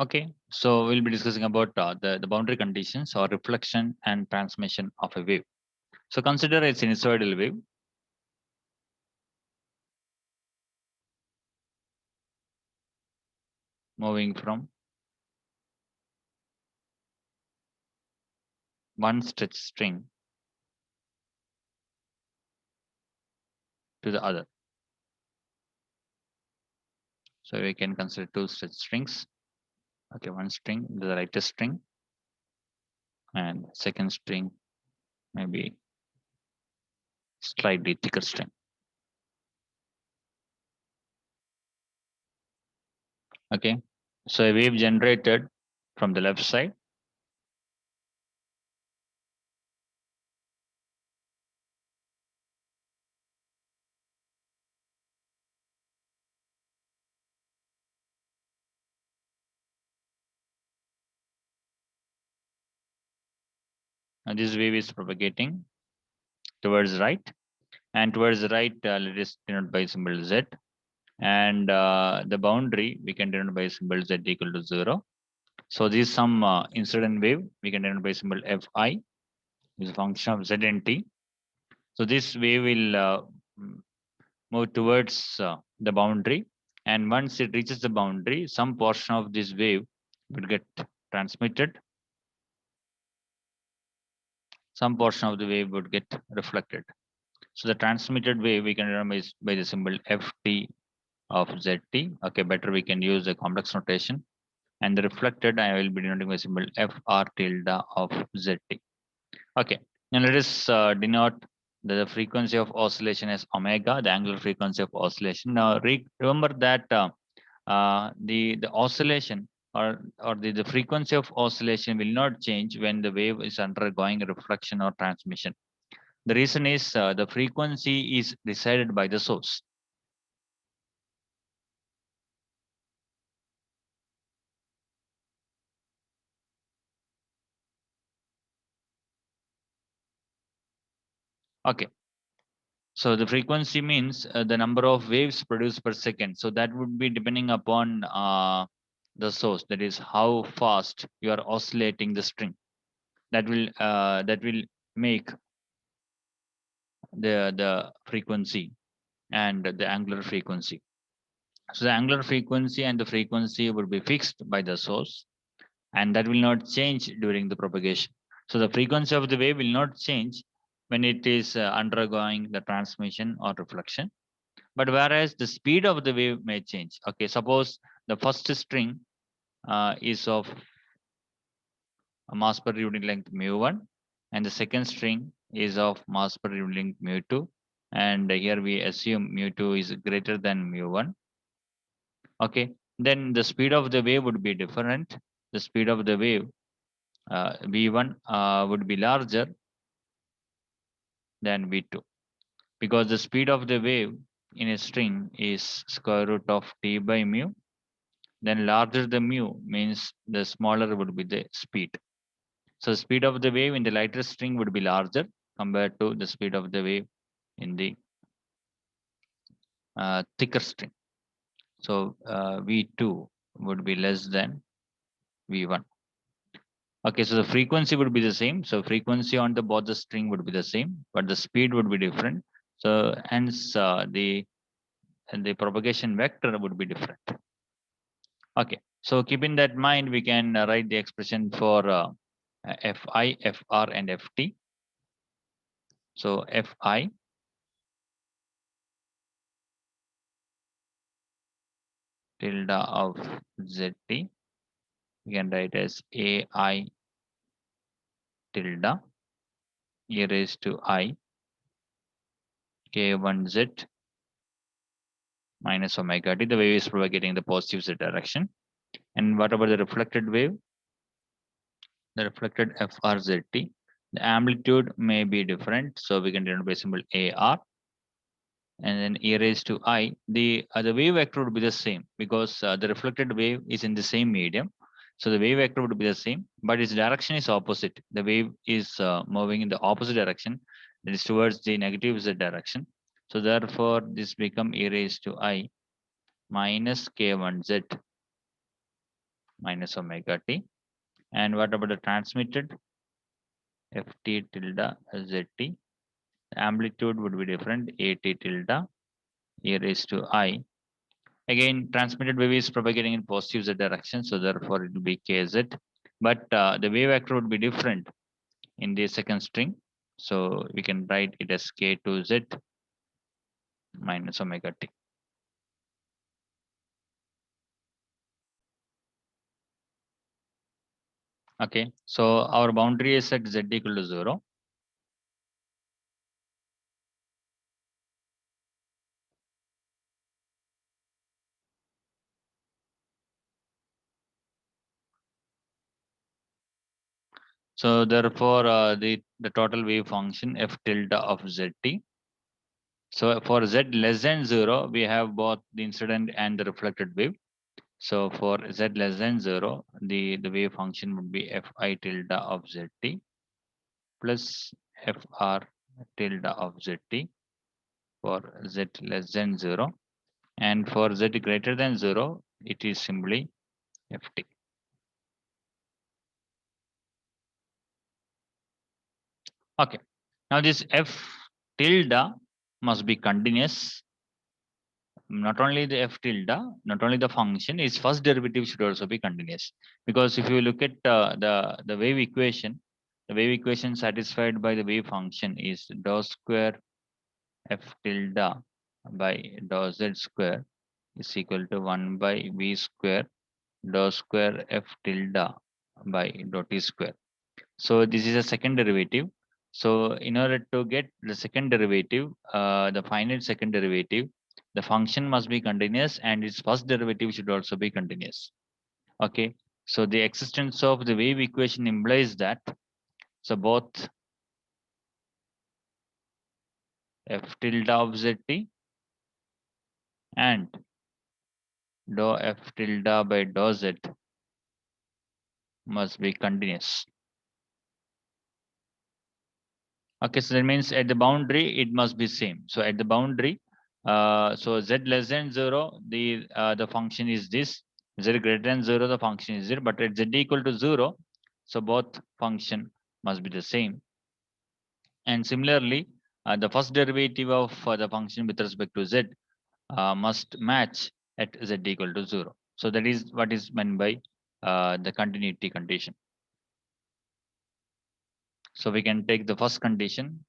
Okay, so we'll be discussing about the boundary conditions or reflection and transmission of a wave. So consider a sinusoidal wave moving from one stretch string to the other. So we can consider two stretch strings. Okay, one string, the lightest string, and second string maybe slightly thicker string. Okay, so a wave generated from the left side. And this wave is propagating towards right, and towards the right, let us denote by symbol Z. And the boundary we can denote by symbol Z equal to 0. So this is some incident wave. We can denote by symbol Fi is a function of Z and T. So this wave will move towards the boundary, and once it reaches the boundary, some portion of this wave will get transmitted. Some portion of the wave would get reflected. So the transmitted wave we can denote by the symbol Ft of Zt. Okay, better we can use a complex notation. And the reflected I will be denoting by symbol Fr tilde of Zt. Okay, now let us denote the frequency of oscillation as omega, the angular frequency of oscillation. Now remember that the oscillation or the frequency of oscillation will not change when the wave is undergoing reflection or transmission. The reason is the frequency is decided by the source. Okay, so the frequency means the number of waves produced per second. So that would be depending upon the source. That is how fast you are oscillating the string. That will make the frequency and the angular frequency. So the angular frequency and the frequency would be fixed by the source, and that will not change during the propagation. So the frequency of the wave will not change when it is undergoing the transmission or reflection. But whereas the speed of the wave may change. Okay, suppose the first string is of a mass per unit length mu1, and the second string is of mass per unit length mu2, and here we assume mu2 is greater than mu1. Okay, then the speed of the wave would be different. The speed of the wave v1 would be larger than v2, because the speed of the wave in a string is square root of t by mu. Then larger the mu means the smaller would be the speed. So speed of the wave in the lighter string would be larger compared to the speed of the wave in the thicker string. So V2 would be less than V1. Okay, so the frequency would be the same. So frequency on the both the string would be the same, but the speed would be different. So hence the propagation vector would be different. Okay, so keeping that in mind, we can write the expression for Fi, Fr, and Ft. So Fi tilde of Zt, we can write as Ai tilde e raised to I k1z minus omega t. The wave is propagating the positive z direction. And what about the reflected wave? The reflected FRZT, the amplitude may be different, so we can denote by symbol AR. And then e raised to I, the wave vector would be the same because the reflected wave is in the same medium. So the wave vector would be the same, but its direction is opposite. The wave is moving in the opposite direction, that is towards the negative z direction. So therefore, this become e raised to I minus k1z minus omega t. And what about the transmitted? ft tilde zt. Amplitude would be different, at tilde e raised to I. Again, transmitted wave is propagating in positive z direction, so therefore it will be kz. But the wave vector would be different in the second string. So we can write it as k2z minus omega t. Okay, so our boundary is at z equal to 0. So therefore, the total wave function f tilde of zt. So for z less than 0, we have both the incident and the reflected wave. So for z less than 0, the wave function would be fi tilde of zt plus fr tilde of zt for z less than 0. And for z greater than 0, it is simply ft. Okay. Now this f tilde must be continuous. Not only the f tilde, not only the function, its first derivative should also be continuous. Because if you look at the the wave equation satisfied by the wave function is dou square f tilde by dou z square is equal to 1 by v square dou square f tilde by dou t square. So this is a second derivative. So in order to get the second derivative, the finite second derivative, the function must be continuous and its first derivative should also be continuous. Okay. So the existence of the wave equation implies that so both f tilde of zt and dou f tilde by dou z must be continuous. Okay, so that means at the boundary it must be same. So at the boundary, so z less than 0, the function is this. Z greater than 0, the function is 0. But at z equal to 0, so both function must be the same. And similarly, the first derivative of the function with respect to z must match at z equal to 0. So that is what is meant by the continuity condition. So we can take the first condition,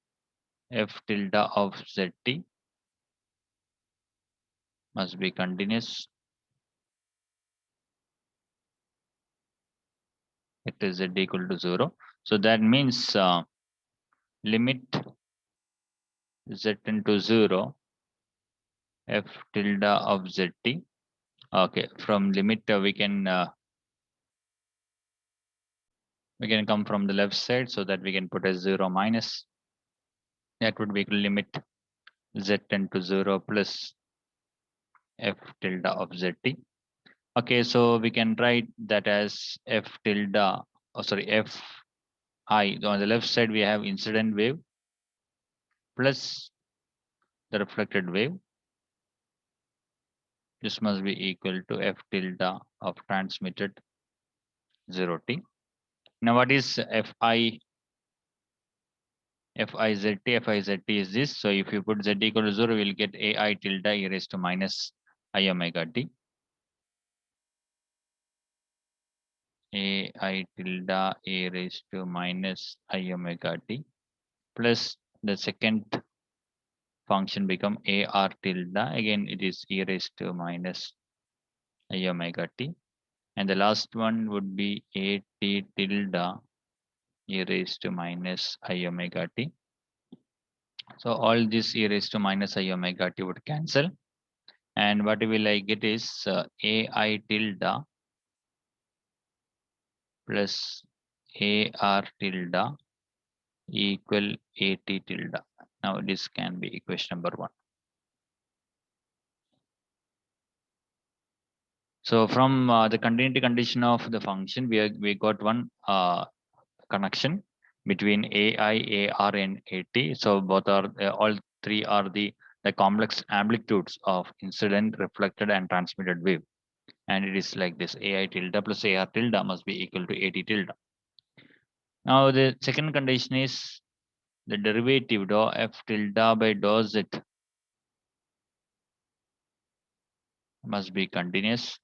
f tilde of zt must be continuous. It is z equal to 0. So that means limit z into 0 f tilde of zt. Okay, from limit we can come from the left side so that we can put as 0 minus. That would be equal limit z into 0 plus f tilde of zt. Okay, so we can write that as f tilde, oh sorry, f I. On the left side we have incident wave plus the reflected wave. This must be equal to f tilde of transmitted 0t. Now what is FIZT is this. So if you put z equal to 0, we'll get AI tilde e raised to minus I omega t. AI tilde e raised to minus I omega t plus the second function become AR tilde. Again, it is e raised to minus I omega t. And the last one would be AT tilde e raised to minus I omega t. So all this e raised to minus I omega t would cancel. And what will I get is AI tilde plus AR tilde equal AT tilde. Now this can be equation number 1. So from the continuity condition of the function, we got one connection between AI, AR, and AT. So both are all three are the complex amplitudes of incident, reflected, and transmitted wave. and it is like this: ai tilde plus ar tilde must be equal to at tilde. Now the second condition is the derivative dou f tilde by dou z must be continuous.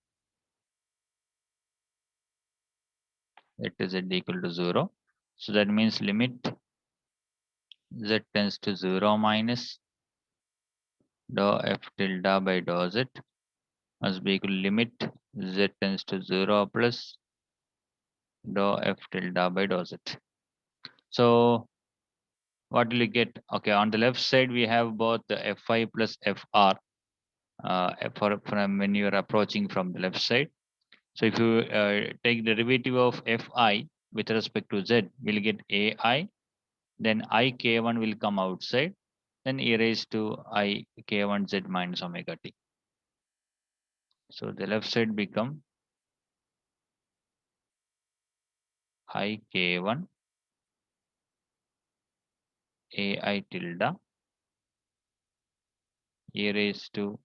It is z equal to 0. So that means limit z tends to 0 minus dou f tilde by dou z must be equal to limit z tends to 0 plus dou f tilde by dou z. So what will you get? Okay, on the left side we have both the fi plus fr from when you are approaching from the left side. So if you take the derivative of fi with respect to z, we'll get ai, then I k1 will come outside, then e raised to I k1 z minus omega t. So the left side become I k1 ai tilde e raised to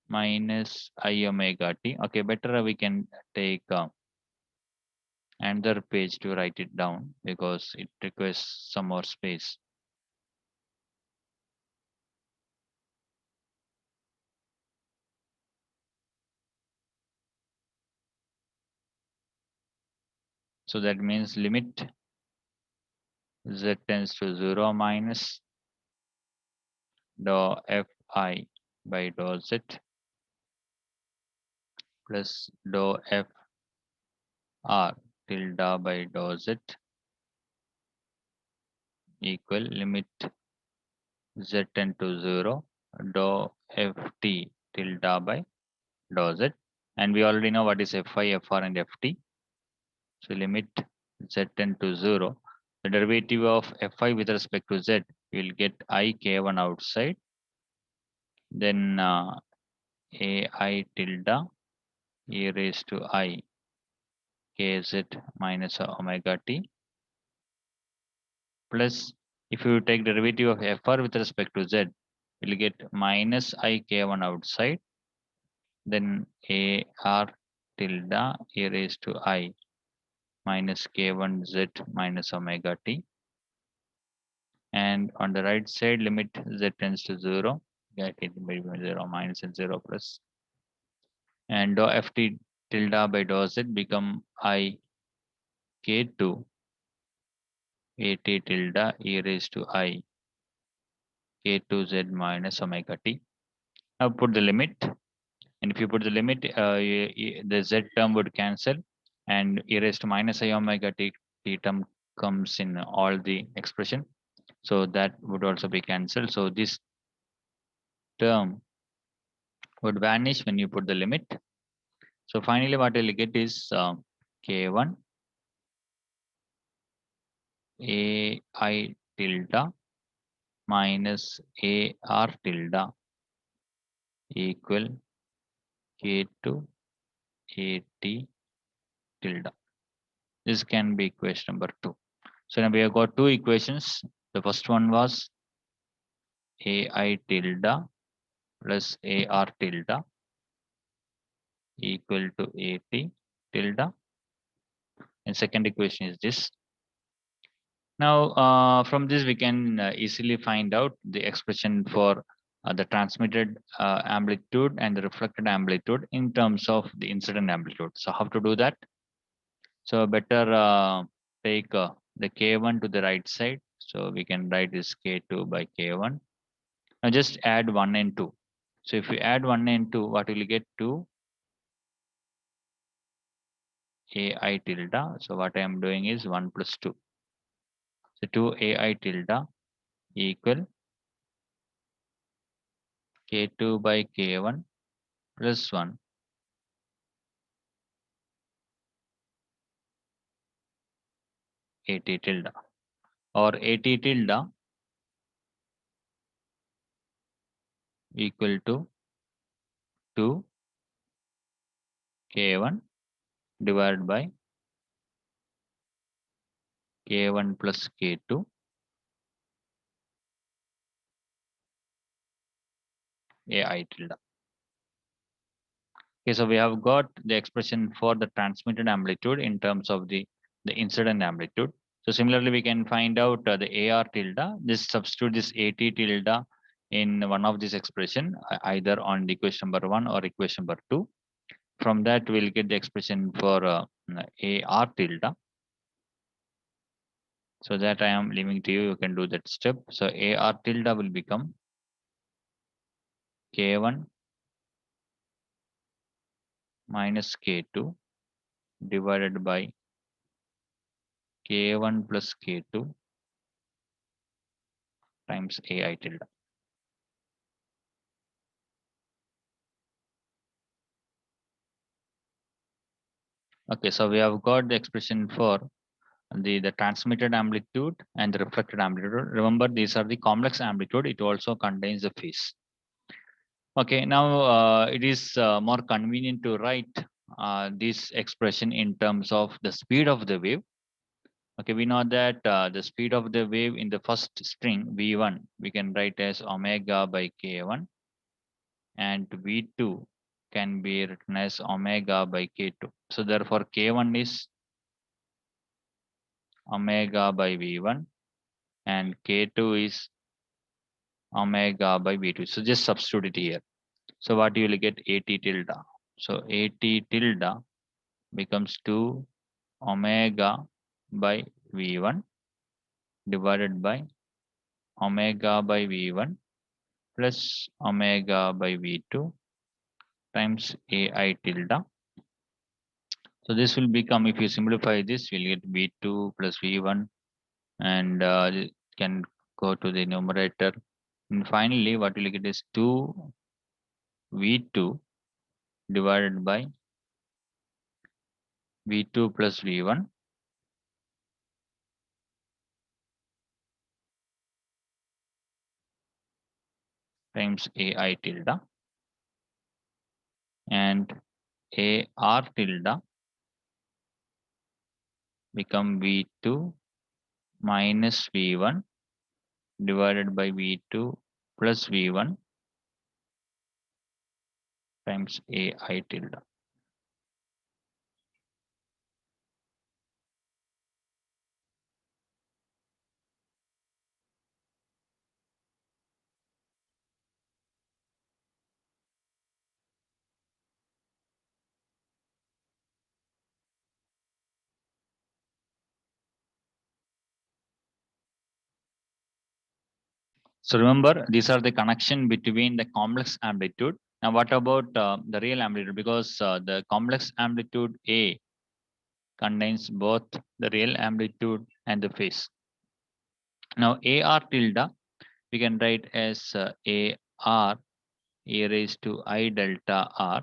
minus I omega t. Okay, better we can take another page to write it down because it requires some more space. So that means limit z tends to 0 minus dou fi by dou z plus dou f r tilde by dou z equal limit z tend to 0 dou ft tilde by dou z, and we already know what is fi, fr and ft. So limit z tend to 0, the derivative of fi with respect to z, we will get I k1 outside, then ai tilde e raised to I kz minus omega t, plus if you take derivative of fr with respect to z, you'll get minus I k1 outside, then ar tilde e raised to I minus k1 z minus omega t, and on the right side limit z tends to 0, get it between 0 minus and 0 plus, and dou ft tilde by dou z become I k2 at tilde e raised to I k2z minus omega t. Now put the limit, and if you put the limit, the z term would cancel, and e raised to minus I omega t term comes in all the expression. So that would also be cancelled. So this term would vanish when you put the limit. So finally, what you'll get is k1 ai tilde minus ar tilde equal k2 at tilde. This can be equation number 2. So now we have got two equations. The first one was ai tilde plus ar tilde equal to at tilde, and second equation is this. Now from this we can easily find out the expression for the transmitted amplitude and the reflected amplitude in terms of the incident amplitude. So how to do that? So better take the k1 to the right side. So we can write this k2 by k1. Now just add 1 and 2. So if you add 1 and 2, what will you get? 2 ai tilde. So what I am doing is 1 plus 2. So 2 ai tilde equal k2 by k1 plus 1 at tilde, or at tilde equal to 2 k1 divided by k1 plus k2 ai tilde. Okay, so we have got the expression for the transmitted amplitude in terms of the incident amplitude. So similarly, we can find out the AR tilde. Just substitute this AT tilde in one of this expression, either on the equation number 1 or equation number 2. From that, we'll get the expression for AR tilde. So that I am leaving to you. You can do that step. So AR tilde will become K1 minus K2 divided by K1 plus K2 times AI tilde. Okay, so we have got the expression for the transmitted amplitude and the reflected amplitude. Remember, these are the complex amplitude. It also contains the phase. Okay, now it is more convenient to write this expression in terms of the speed of the wave. Okay, we know that the speed of the wave in the first string v1 we can write as omega by k1, and v2 can be written as omega by k2. So therefore k1 is omega by v1 and k2 is omega by v2. So just substitute it here. So what you will get at tilde. So at tilde becomes 2 omega by v1 divided by omega by v1 plus omega by v2 times ai tilde. So this will become, if you simplify this, we'll get v2 plus v1, and can go to the numerator. And finally, what we'll get is 2 v2 divided by v2 plus v1 times ai tilde, and ar tilde become v2 minus v1 divided by v2 plus v1 times ai tilde. So remember, these are the connection between the complex amplitude. Now, what about the real amplitude? Because the complex amplitude A contains both the real amplitude and the phase. Now, AR tilde we can write as AR e raised to I delta R,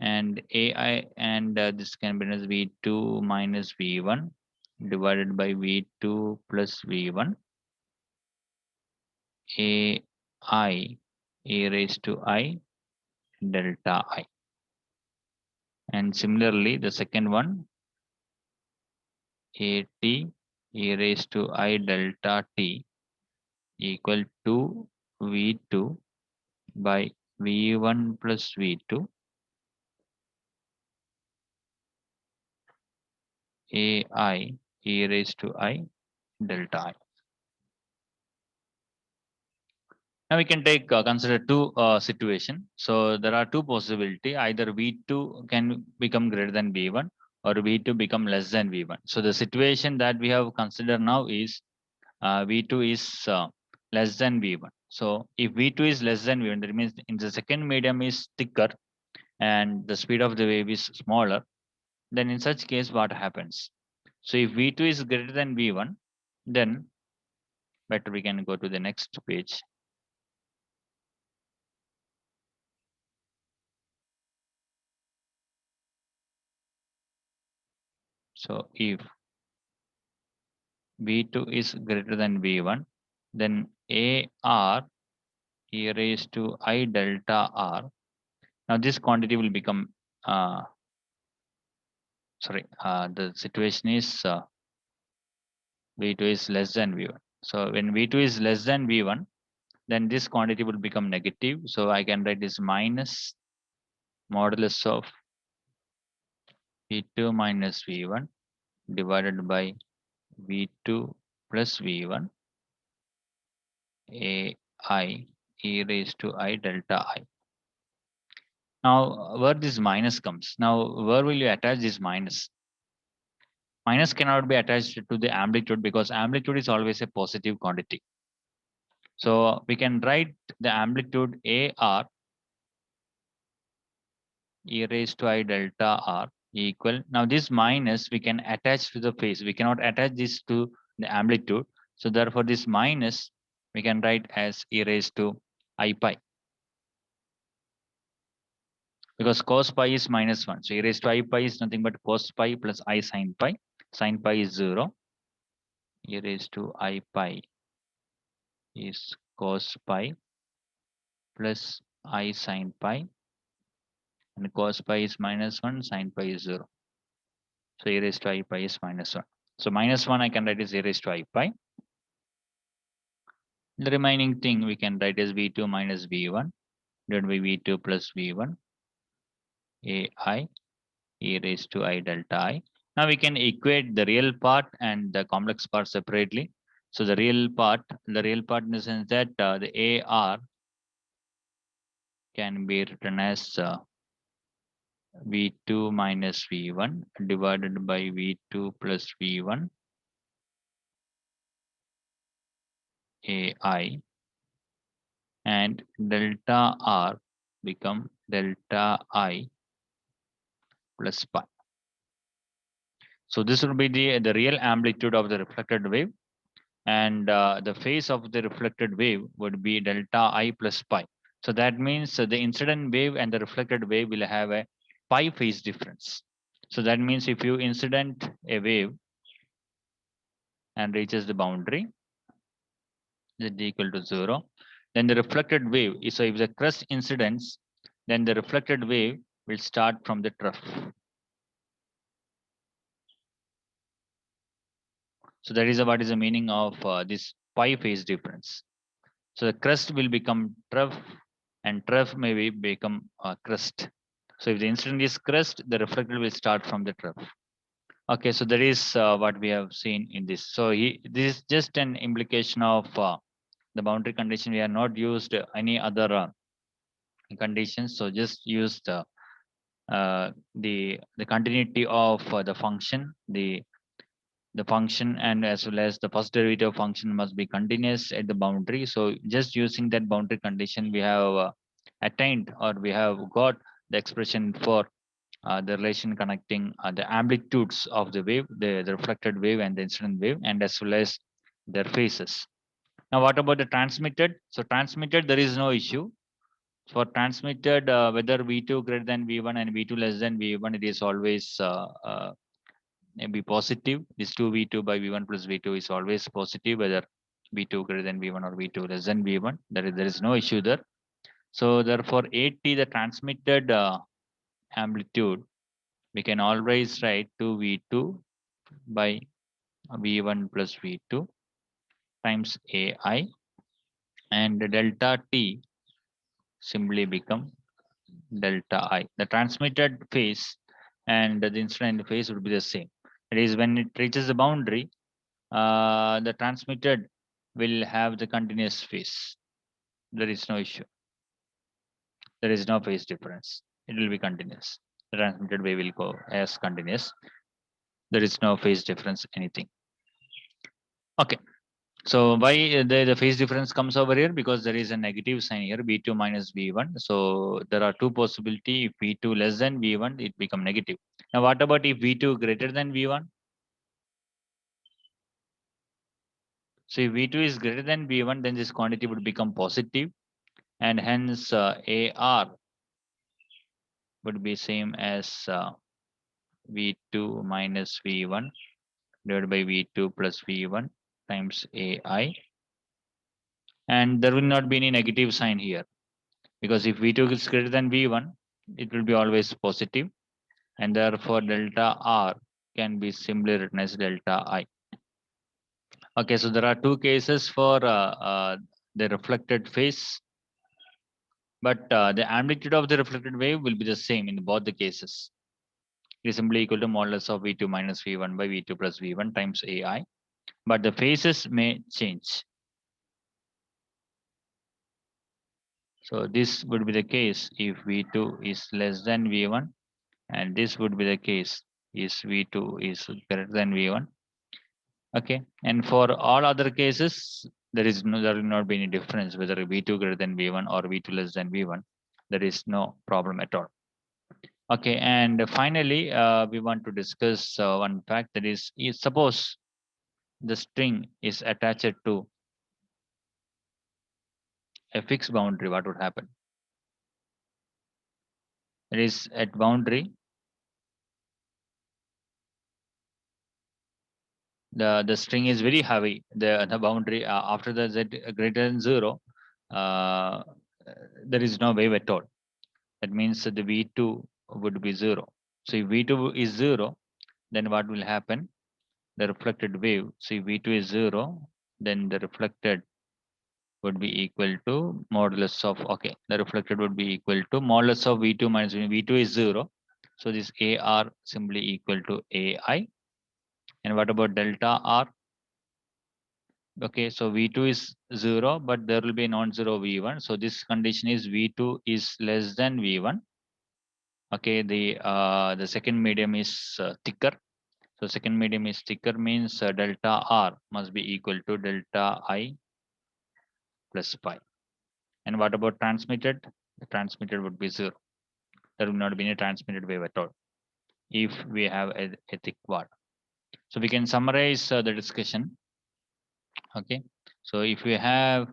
and AI, and this can be as V2 minus V1 divided by V2 plus V1 AI e raised to I delta I. And similarly, the second one, AT e raised to I delta T equal to V2 by V1 plus V2 AI e raised to I delta I. Now we can take consider two situation. So there are two possibility. Either V2 can become greater than V1 or V2 become less than V1. So the situation that we have considered now is V2 is less than V1. So if V2 is less than V1, that means in the second medium is thicker and the speed of the wave is smaller. Then in such case, what happens? So if V2 is greater than V1, then better we can go to the next page. So if V2 is greater than V1, then AR e raised to I delta R. Now this quantity will become, the situation is V2 is less than V1. So when V2 is less than V1, then this quantity will become negative. So I can write this minus modulus of V2 minus V1 divided by V2 plus V1 AI e raised to I delta I. Now, where this minus comes? Now, where will you attach this minus? Minus cannot be attached to the amplitude because amplitude is always a positive quantity. So we can write the amplitude AR e raised to I delta R equal. Now this minus we can attach to the phase. We cannot attach this to the amplitude. So therefore this minus we can write as e raised to I pi, because cos pi is minus 1. So e raised to I pi is nothing but cos pi plus I sin pi. Sin pi is 0. E raised to I pi is cos pi plus I sin pi, and cos pi is minus 1, sin pi is 0. So e raised to I pi is minus 1. So minus 1 I can write as e raised to I pi. The remaining thing we can write as V2 minus V1 divided by V2 plus V1 AI e raised to I delta I. Now we can equate the real part and the complex part separately. So the real part in the sense that the AR can be written as V2 minus V1 divided by V2 plus V1 AI, and delta R become delta I plus pi. So this will be the real amplitude of the reflected wave, and the phase of the reflected wave would be delta I plus pi. So that means the incident wave and the reflected wave will have a pi phase difference. So that means if you incident a wave and reaches the boundary z equal to 0, then the reflected wave is, so if the crest incidents, then the reflected wave will start from the trough. So that is what is the meaning of this pi phase difference. So the crest will become trough, and trough may become crest. So if the incident is crest, the reflected will start from the trough. Okay, so that is what we have seen in this. So this is just an implication of the boundary condition. We have not used any other conditions. So just use the continuity of the function, the function, and as well as the first derivative function must be continuous at the boundary. So just using that boundary condition, we have attained, or we have got the expression for the relation connecting the amplitudes of the wave, the reflected wave and the incident wave, and as well as their phases. Now what about the transmitted? So transmitted, there is no issue. For transmitted, whether V2 greater than V1 and V2 less than V1, it is always be positive. This 2V2 by V1 plus V2 is always positive, whether V2 greater than V1 or V2 less than V1. There is no issue there. So therefore, 80, the transmitted amplitude, we can always write 2V2 by V1 plus V2 times AI, and the delta T simply become delta I. The transmitted phase and the incident phase would be the same. It is when it reaches the boundary, the transmitted will have the continuous phase. There is no issue. There is no phase difference. It will be continuous. The transmitted wave will go as continuous. There is no phase difference, anything. Okay. So why the phase difference comes over here? Because there is a negative sign here, V2 minus V1. So there are two possibility. If V2 less than V1, it become negative. Now what about if V2 greater than V1? So if V2 is greater than V1, then this quantity would become positive, and hence AR would be same as V2 minus V1 divided by V2 plus V1 times AI. And there will not be any negative sign here, because if V2 is greater than V1, it will be always positive, and therefore delta R can be simply written as delta I. Okay, so there are two cases for the reflected phase. But the amplitude of the reflected wave will be the same in both the cases. It is simply equal to modulus of V2 minus V1 by V2 plus V1 times AI. But the phases may change. So this would be the case if V2 is less than V1, and this would be the case is V2 is greater than V1. Okay, and for all other cases, there will not be any difference whether V2 greater than V1 or V2 less than V1. There is no problem at all. Okay, and finally, we want to discuss one fact, that is suppose the string is attached to a fixed boundary, what would happen? It is at boundary, the string is very heavy. The boundary after the z greater than 0, uh, there is no wave at all. That means that the V2 would be 0. So if V2 is 0, then what will happen? The reflected wave. So if V2 is 0, then the reflected would be equal to modulus of, okay, the reflected would be equal to modulus of V2 minus V2 is 0. So this AR simply equal to AI. And what about delta R? Okay, so V2 is 0, but there will be non-zero V1. So this condition is V2 is less than V1. Okay, the second medium is thicker. So second medium is thicker means delta R must be equal to delta I plus pi. And what about transmitted? The transmitted would be 0. There will not be any transmitted wave at all if we have a thick wall. So we can summarize the discussion. Okay, so if we have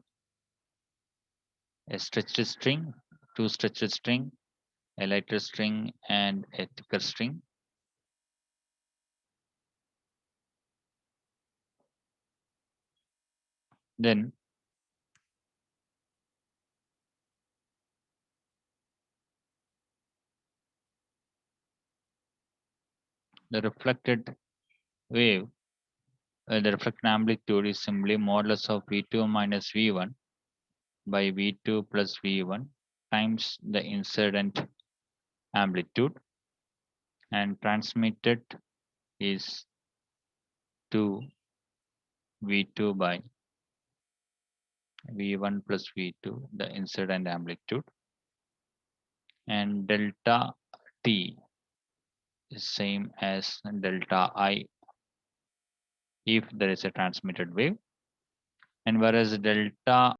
a stretched string, two stretched string, a lighter string and a thicker string, then the reflected wave, the reflected amplitude is simply modulus of V2 minus V1 by V2 plus V1 times the incident amplitude, and transmitted is 2 V2 by V1 plus V2, the incident amplitude, and delta T is same as delta I if there is a transmitted wave, and whereas delta